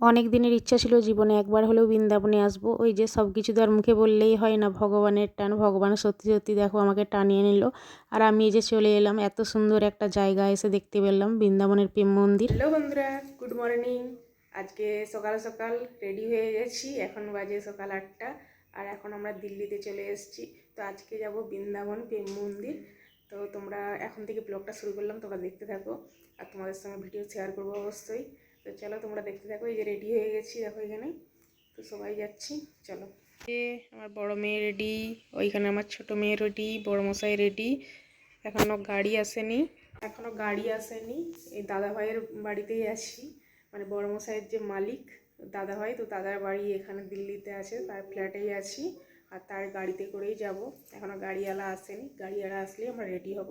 অনেক দিনের ইচ্ছা ছিল জীবনে একবার হলেও বৃন্দাবনে আসবো। ওই যে সব কিছু তো আর মুখে বললেই হয় না, ভগবানের টান। ভগবান সত্যি সত্যি দেখো আমাকে টানিয়ে নিল। আর আমি এই যে চলে এলাম, এত সুন্দর একটা জায়গা এসে দেখতে পেলাম, বৃন্দাবনের প্রেম মন্দির। হ্যালো বন্ধুরা, গুড মর্নিং। আজকে সকাল সকাল রেডি হয়ে গেছি, এখন বাজে সকাল 8টা। আর এখন আমরা দিল্লিতে চলে এসেছি। তো আজকে যাব বৃন্দাবন প্রেম মন্দির। তো তোমরা এখন থেকে ব্লগটা শুরু করলাম, তোমরা দেখতে থাকো। আর তোমাদের সঙ্গে ভিডিও শেয়ার করবো অবশ্যই। তো চলো তোমরা দেখতে থাকো। এই যে রেডি হয়ে গেছি দেখো এখানে। তো সবাই যাচ্ছি, চলো। আমার বড় মেয়ে রেডি, ওইখানে আমার ছোট মেয়ে রেডি, বড় মশাই রেডি। এখনো গাড়ি আসেনি। এই দাদা ভাইয়ের বাড়িতেই আছি, মানে বড় মশাইয়ের যে মালিক দাদা ভাই, তো দাদার বাড়ি এখানে দিল্লিতে আছে, তার ফ্ল্যাটেই আছি। আর তার গাড়িতে করেই যাব। এখনো গাড়িওয়ালা আসেনি, গাড়িওয়ালা আসলেই আমরা রেডি হব।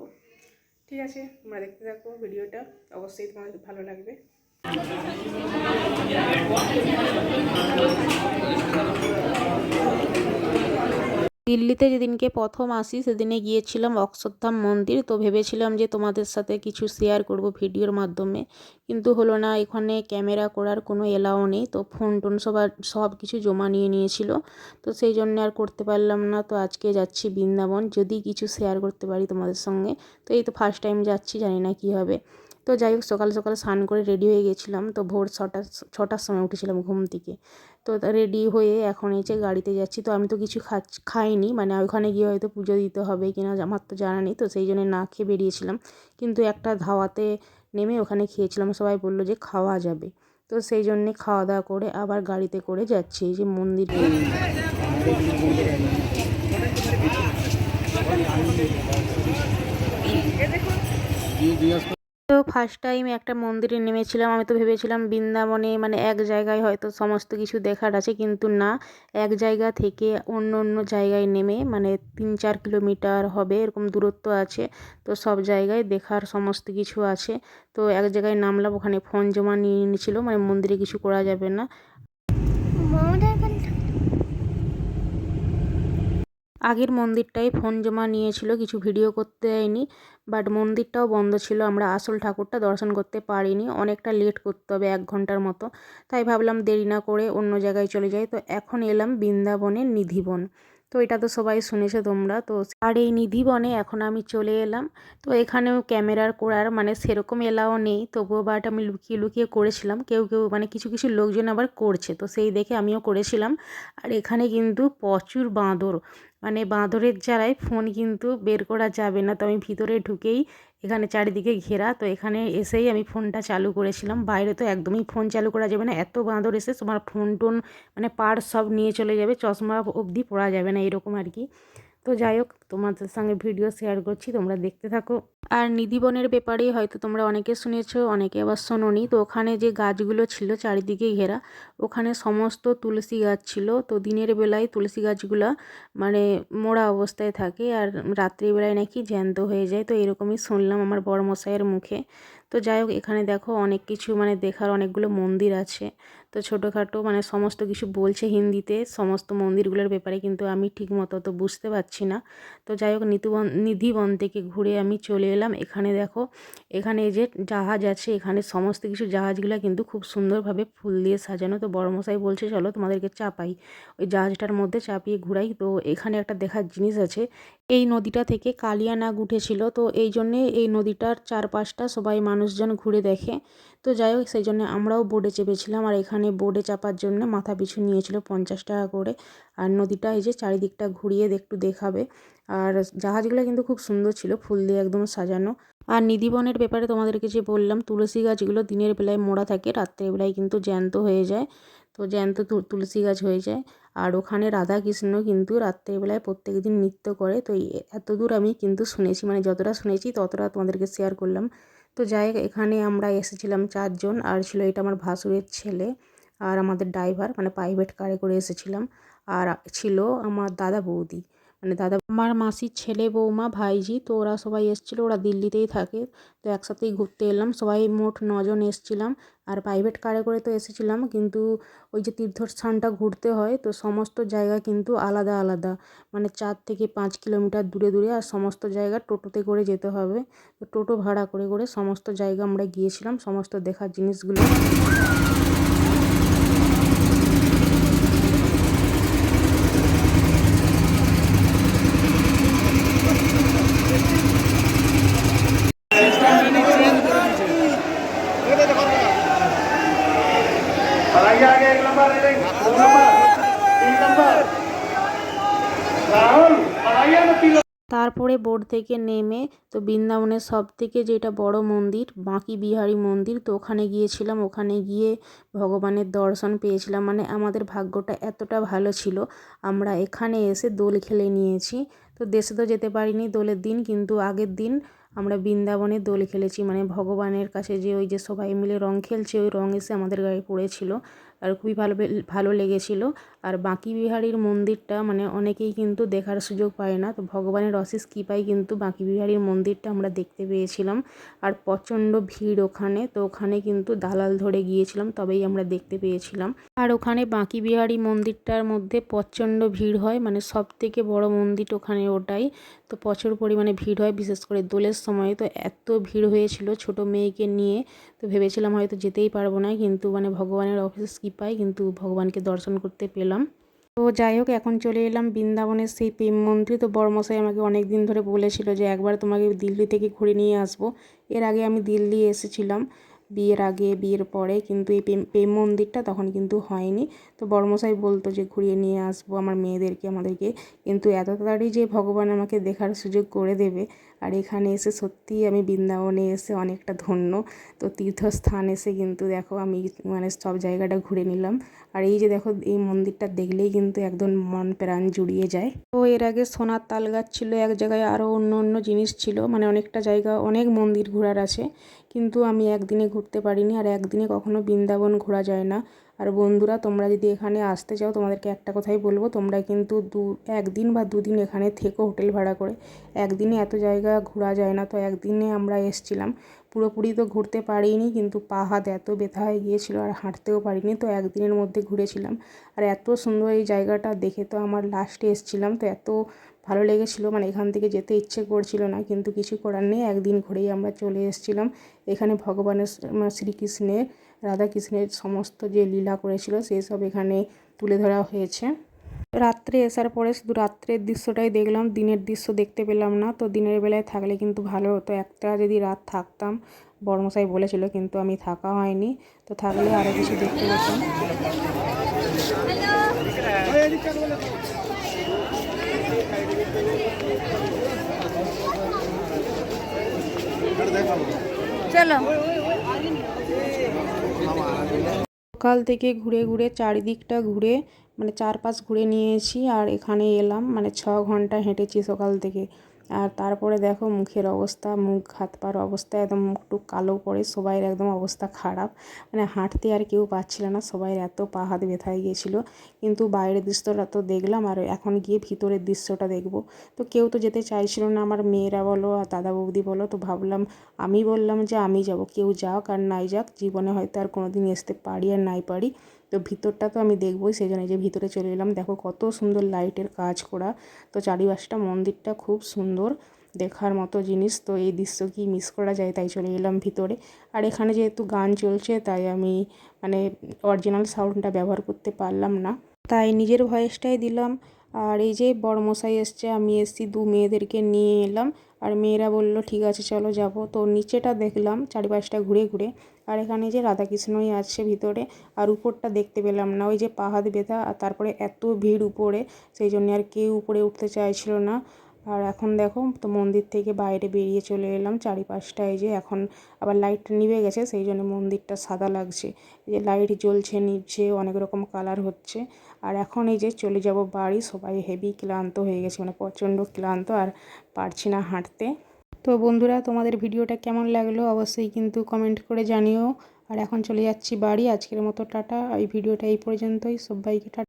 ঠিক আছে, তোমরা দেখতে থাকো ভিডিওটা, অবশ্যই তোমাদের ভালো লাগবে। দিল্লিতে যেদিনকে প্রথম আসি সেদিনে গিয়েছিলাম অক্ষরধাম মন্দির। তো ভেবেছিলাম যে তোমাদের সাথে কিছু শেয়ার করব ভিডিওর মাধ্যমে, কিন্তু হলো না। এখানে ক্যামেরা করার কোনো এলাও নেই, তো ফোন টোন সব কিছু জমা নিয়েছিল। তো সেই জন্য আর করতে পারলাম না। তো আজকে যাচ্ছি বৃন্দাবন, যদি কিছু শেয়ার করতে পারি তোমাদের সঙ্গে। তো এই তো ফার্স্ট টাইম যাচ্ছি, জানি না কী হবে। তো যাই হোক, সকাল সকাল স্নান করে রেডি হয়ে গেছিলাম। তো ভোর ছটার সময় উঠেছিলাম ঘুম থেকে। তো রেডি হয়ে এখন এই যে গাড়িতে যাচ্ছি। তো আমি তো কিছু খাইনি, মানে ওখানে গিয়ে হয়তো পুজো দিতে হবে কিনা আমার তো জানা নেই, তো সেই জন্য না খেয়ে বেরিয়েছিলাম। কিন্তু একটা ধাওয়াতে নেমে ওখানে খেয়েছিলাম, সবাই বললো যে খাওয়া যাবে। তো সেই জন্যে খাওয়া দাওয়া করে আবার গাড়িতে করে যাচ্ছি এই যে মন্দিরে। তো ফার্স্ট টাইম একটা মন্দিরে নেমেছিলাম। আমি তো ভেবেছিলাম বৃন্দাবনে মানে এক জায়গায় হয়তো সমস্ত কিছু দেখার আছে, কিন্তু না। এক জায়গা থেকে অন্য অন্য জায়গায় নেমে, মানে 3-4 কিলোমিটার হবে এরকম দূরত্ব আছে। তো সব জায়গায় দেখার সমস্ত কিছু আছে। তো এক জায়গায় নামলাম, ওখানে ফোন জমা নিয়ে নিয়েছিল, মানে মন্দিরে কিছু করা যাবে না। আগের মন্দিরটাই ফোন জমা নিয়েছিল, কিছু ভিডিও করতে দেয়নি। বাট মন্দিরটাও বন্ধ ছিল, আমরা আসল ঠাকুরটা দর্শন করতে পারিনি। অনেকটা লেট করতে হবে, 1 ঘন্টার মতো। তাই ভাবলাম দেরি না করে অন্য জায়গায় চলে যাই। তো এখন এলাম বৃন্দাবনের নিধিবন। তো এটা তো সবাই শুনেছো তোমরা। তো আর এই নিধিবনে এখন আমি চলে এলাম। তো এখানেও ক্যামেরার করার মানে সেরকম এলাও নেই, তবুও বাট আমি লুকিয়ে লুকিয়ে করেছিলাম। কেউ কেউ মানে কিছু কিছু লোকজন আবার করছে, তো সেই দেখে আমিও করেছিলাম। আর এখানে কিন্তু প্রচুর বাঁদর, মানে বাঁদরের জ্বালায় ফোন কিন্তু বের করা যাবে না। তো আমি ভিতরে ঢুকেই, এখানে চারিদিকে ঘেরা, তো এখানে এসেই আমি ফোনটা চালু করেছিলাম। বাইরে তো একদমই ফোন চালু করা যাবে না, এত বাঁদর এসে তোমার ফোন টোন মানে পার্স সব নিয়ে চলে যাবে, চশমা অবধি পরা যাবে না, এরকম আর কি। তো যাই হোক, তোমাদের সঙ্গে ভিডিও শেয়ার করছি, তোমরা দেখতে থাকো। আর নিধিবনের ব্যাপারে হয়তো তোমরা অনেকে শুনেছো, অনেকে আবার শোনোনি। তো ওখানে যে গাছগুলো ছিল চারিদিকে ঘেরা, ওখানে সমস্ত তুলসী গাছ ছিল। তো দিনের বেলায় তুলসী গাছগুলো মানে মোড়া অবস্থায় থাকে, আর রাত্রিবেলায় নাকি জ্যান্ত হয়ে যায়। তো এরকমই শুনলাম আমার বড় মশাইয়ের মুখে। তো যাই হোক, এখানে দেখো অনেক কিছু মানে দেখার অনেকগুলো মন্দির আছে। তো ছোটোখাটো মানে সমস্ত কিছু বলছে হিন্দিতে সমস্ত মন্দিরগুলোর ব্যাপারে, কিন্তু আমি ঠিক মতো তো বুঝতে পারছি না। তো যাই হোক, নিধিবন থেকে ঘুরে আমি চলে এলাম। এখানে দেখো, এখানে এই যে জাহাজ আছে, এখানে সমস্ত কিছু জাহাজগুলো কিন্তু খুব সুন্দরভাবে ফুল দিয়ে সাজানো। তো বড়মশাই বলছে চলো তোমাদেরকে চাপাই, ওই জাহাজটার মধ্যে চাপিয়ে ঘুরাই। তো এখানে একটা দেখার জিনিস আছে, এই নদীটা থেকে কালিয়া নাগ উঠেছিল। তো এই জন্যে এই নদীটার চারপাশটা সবাই মানুষজন ঘুরে দেখে। তো যাই হোক, সেই জন্য আমরাও বোটে চেপেছিলাম। আর এখানে বোটে চাপার জন্য মাথা পিছু নিয়েছিল 50 টাকা করে। আর নদীটা এই যে চারিদিকটা ঘুরিয়ে একটু দেখাবে। আর জাহাজগুলো কিন্তু খুব সুন্দর ছিল, ফুল দিয়ে একদম সাজানো। আর নিধিবনের ব্যাপারে তোমাদেরকে যে বললাম, তুলসী গাছগুলো দিনের বেলায় মোড়া থাকে, রাত্রেবেলায় কিন্তু জ্যান্ত হয়ে যায়। তো জ্যান্ত তুলসী গাছ হয়ে যায়। আর ওখানে রাধা কৃষ্ণ কিন্তু রাত্রেবেলায় প্রত্যেক দিন নৃত্য করে। তো এতদূর আমি কিন্তু শুনেছি, মানে যতটা শুনেছি ততটা তোমাদেরকে শেয়ার করলাম। তো যাই হোক, এখানে আমরা এসেছিলাম 4 জন, আর ছিল এটা আমার ভাসুরের ছেলে আর আমাদের ড্রাইভার, মানে প্রাইভেট কারে করে এসেছিলাম। আর ছিল আমার দাদা বৌদি, মানে দাদা আমার মাসির ছেলে বৌমা ভাইঝি। তো ওরা সবাই এসেছিলো, ওরা দিল্লিতেই থাকে। তো একসাথেই ঘুরতে এলাম, সবাই মোট 9 জন এসেছিলাম। আর প্রাইভেট কারে করে তো এসেছিলাম, কিন্তু ওই যে তীর্থস্থানটা ঘুরতে হয়, তো সমস্ত জায়গা কিন্তু আলাদা আলাদা, মানে 4 থেকে 5 কিলোমিটার দূরে দূরে। আর সমস্ত জায়গা টোটোতে করে যেতে হবে। তো টোটো ভাড়া করে করে সমস্ত জায়গা আমরা গিয়েছিলাম, সমস্ত দেখার জিনিসগুলো। बढ़ाइए आगे 1 number railing 2 number 3 number Rahul बढ़ाइए ना 3 তারপরে বোট থেকে নেমে তো বৃন্দাবনের সবথেকে যেটা বড় মন্দির বাঁকি বিহারী মন্দির, তো ওখানে গিয়েছিলাম। ওখানে গিয়ে ভগবানের দর্শন পেয়েছিলাম, মানে আমাদের ভাগ্যটা এতটা ভালো ছিল, আমরা এখানে এসে দোল খেলে নিয়েছি। তো দেশে তো যেতে পারিনি দোলের দিন, কিন্তু আগের দিন আমরা বৃন্দাবনে দোল খেলেছি, মানে ভগবানের কাছে যে ওই যে সবাই মিলে রং খেলছে ওই রং এসে আমাদের গায়ে পড়েছিল, আর খুবই ভালো লেগেছিল। আর বাঁকি বিহারীর মন্দিরটা মানে অনেকেই কিন্তু দেখার সুযোগ পায় না, তো ভগবানের অশেষ কৃপায় কিন্তু বাঁকি বিহারীর মন্দিরটা আমরা দেখতে পেয়েছিলাম। আর প্রচণ্ড ভিড় ওখানে, তো ওখানে কিন্তু দালাল ধরে গিয়েছিলাম তবেই আমরা দেখতে পেয়েছিলাম। আর ওখানে বাঁকি বিহারী মন্দিরটার মধ্যে প্রচণ্ড ভিড় হয়, মানে সব থেকে বড় মন্দির ওখানে ওটাই, তো প্রচুর পরিমাণে ভিড় হয় বিশেষ করে দোলের সময়। তো এত ভিড় হয়েছিল ছোট মেয়েকে নিয়ে, তো ভেবেছিলাম হয়তো যেতেই পারবো না, কিন্তু মানে ভগবানের অশেষ কৃপায় কিন্তু ভগবানকে দর্শন করতে পেলাম। তো যাই হোক, এখন চলে এলাম বৃন্দাবনের সেই প্রেম মন্দির। তো বড়মশাই আমাকে অনেক দিন ধরে বলেছিল যে একবার তোমাকে দিল্লি থেকে ঘুরে নিয়ে আসবো। এর আগে আমি দিল্লি এসেছিলাম বিয়ের আগে বিয়ের পরে, কিন্তু এই প্রেম মন্দিরটা তখন কিন্তু হয়নি। তো বড়মশাই বলতো যে ঘুরিয়ে নিয়ে আসবো আমার মেয়েদেরকে আমাদেরকে, কিন্তু এত তাড়াতাড়ি যে ভগবান আমাকে দেখার সুযোগ করে দেবে। আর এখানে এসে সত্যিই আমি বৃন্দাবনে এসে অনেকটা ধন্য। তো তীর্থস্থান এসে কিন্তু দেখো আমি মানে সব জায়গাটা ঘুরে নিলাম। আর এই যে দেখো এই মন্দিরটা দেখলেই কিন্তু একদম মন প্রাণ জুড়িয়ে যায়। তো এর আগে সোনার তাল গাছ ছিল এক জায়গায়, আরও অন্য অন্য জিনিস ছিল, মানে অনেকটা জায়গা অনেক মন্দির ঘোরার আছে, কিন্তু আমি একদিনে ঘুরতে পারিনি। আর একদিনে কখনো বৃন্দাবন ঘোরা যায় না। আর বন্ধুরা, তোমরা যদি এখানে আসতে চাও তোমাদেরকে একটা কথাই বলবো, তোমরা কিন্তু একদিন বা দুদিন এখানে থেকো হোটেল ভাড়া করে। একদিনে এত জায়গা ঘোরা যায় না, তো একদিনে আমরা এসছিলাম। পুরোপুরি তো ঘুরতে পারিনি, কিন্তু পা হাত এত ব্যথা হয়ে গিয়েছিলো আর হাঁটতেও পারিনি, তো একদিনের মধ্যে ঘুরেছিলাম। আর এত সুন্দর এই জায়গাটা দেখে তো আমার লাস্টে এসছিলাম, তো এত ভালো লেগেছিলো, মানে এখান থেকে যেতে ইচ্ছে করছিল না, কিন্তু কিছু করার নেই, একদিন ঘুরেই আমরা চলে এসেছিলাম। এখানে ভগবানের শ্রীকৃষ্ণের রাধাকৃষ্ণের সমস্ত যে লীলা করেছিল সেই সব এখানে তুলে ধরা হয়েছে। রাত্রে আসার পরে শুধু রাত্রের দৃশ্যটাই দেখলাম, দিনের দৃশ্য দেখতে পেলাম না। তো দিনের বেলায় থাকলে কিন্তু ভালো হতো, একটা যদি রাত থাকতাম বড়মশাই বলেছিল, কিন্তু আমি থাকা হয়নি। তো থাকলে আরও কিছু দেখতে পেতাম। চলো। সকাল থেকে ঘুরে ঘুরে চারিদিকটা ঘুরে মানে চারপাশ ঘুরে নিয়েছি, আর এখানে এলাম, মানে 6 ঘন্টা হেঁটেছি সকাল থেকে। আর তারপরে দেখো মুখের অবস্থা, মুখ হাত পার অবস্থা একদম মুখটুক কালো পড়ে, সবাই একদম অবস্থা খারাপ, মানে হাঁটতে আর কেউ পাচ্ছিল না, সবাই এত পা হাত ব্যথা হয়ে গিয়েছিলো। কিন্তু বাইরের দৃশ্যটা তো দেখলাম, আর এখন গিয়ে ভিতরের দৃশ্যটা দেখব। তো কেউ তো যেতে চাইছিল না, আমার মেয়েরা বলো আর দাদা বৌদি বলো, তো ভাবলাম আমি বললাম যে আমি যাব, কেউ যাক আর নাই যাক, জীবনে হয়তো আর কোনো দিন আসতে পারি আর নাই পারি, তো ভিতরটা তো আমি দেখবই, সেই জন্য যে ভিতরে চলে এলাম। দেখো কত সুন্দর লাইটের কাজ করা, তো চারিপাশটা মন্দিরটা খুব সুন্দর দেখার মতো জিনিস। তো এই দৃশ্য কি মিস করা যায়, তাই চলে এলাম ভিতরে। আর এখানে যেহেতু গান চলছে তাই আমি মানে অরিজিনাল সাউন্ডটা ব্যবহার করতে পারলাম না, তাই নিজের ভয়েসটাই দিলাম। আর এই যে বড়মশাই এসছে, আমি এসছি, 2 মেয়েদেরকে নিয়ে এলাম। আর মেয়েরা বলল ঠিক আছে চলো যাব। তো নিচেটা দেখলাম চারিপাশটা ঘুরে ঘুরে, আর এখানে যে রাধাকৃষ্ণই আছে ভিতরে। আর উপরটা দেখতে পেলাম না, ওই যে পাহাড় ব্যথা আর তারপরে এত ভিড় উপরে, সেই জন্য আর কেউ উপরে উঠতে চাইছিল না। আর এখন দেখো তো মন্দির থেকে বাইরে বেরিয়ে চলে এলাম, চারিপাশটা এই যে এখন আবার লাইটটা নিভে গেছে, সেই জন্য মন্দিরটা সাদা লাগছে। এই যে লাইট জ্বলছে, নিভছে, অনেক রকম কালার হচ্ছে। আর এখন এই যে চলে যাব বাড়ি, সবাই হেভি ক্লান্ত হয়ে গেছে, মানে প্রচণ্ড ক্লান্ত, আর পারছি না হাঁটতে। তো বন্ধুরা, তোমাদের ভিডিওটা কেমন লাগলো অবশ্যই কিন্তু কমেন্ট করে জানিও। আর এখন চলে যাচ্ছি বাড়ি, আজকের মতো টাটা। এই ভিডিওটা এই পর্যন্তই, সবাইকে টাটা।